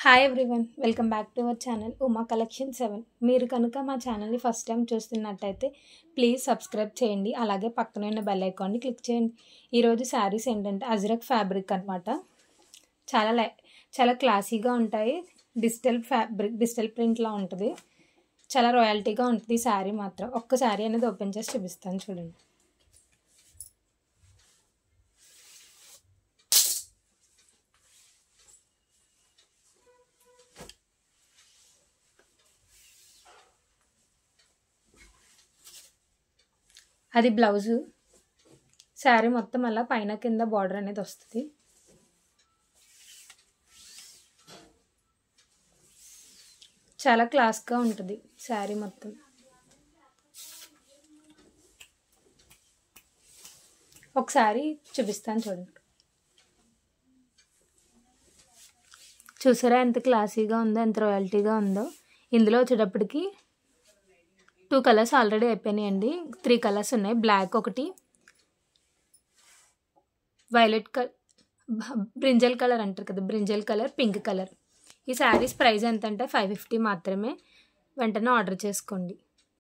Hi everyone, welcome back to our channel Uma collection 7. మీరు కనుక మా ఛానల్ని ఫస్ట్ టైం చూస్తున్నట్టయితే ప్లీజ్ సబ్స్క్రైబ్ చేయండి. అలాగే పక్కన ఉన్న బెల్ ఐకాన్ని క్లిక్ చేయండి. ఈరోజు శారీస్ ఏంటంటే అజ్రక్ ఫ్యాబ్రిక్ అనమాట. చాలా క్లాసీగా ఉంటాయి. డిజిటల్ ప్రింట్లా ఉంటుంది. చాలా రాయల్టీగా ఉంటుంది ఈ శారీ మాత్రం. ఒక్క శారీ అనేది ఓపెన్ చేసి చూపిస్తాను చూడండి. అది బ్లౌజు. శారీ మొత్తం అలా పైన కింద బార్డర్ అనేది వస్తుంది. చాలా క్లాస్గా ఉంటుంది శారీ మొత్తం. ఒకసారి చూపిస్తాను చూడండి. చూసారా ఎంత క్లాసీగా ఉందో, ఎంత రాయల్టీగా ఉందో. ఇందులో వచ్చేటప్పటికి 2 కలర్స్ ఆల్రెడీ అయిపోయినాయండి. 3 కలర్స్ ఉన్నాయి. బ్లాక్ ఒకటి, వైలెట్ బ్రింజల్ కలర్ అంటారు కదా, బ్రింజల్ కలర్, పింక్ కలర్. ఈ శారీస్ ప్రైస్ ఎంత అంటే 550 మాత్రమే. వెంటనే ఆర్డర్ చేసుకోండి.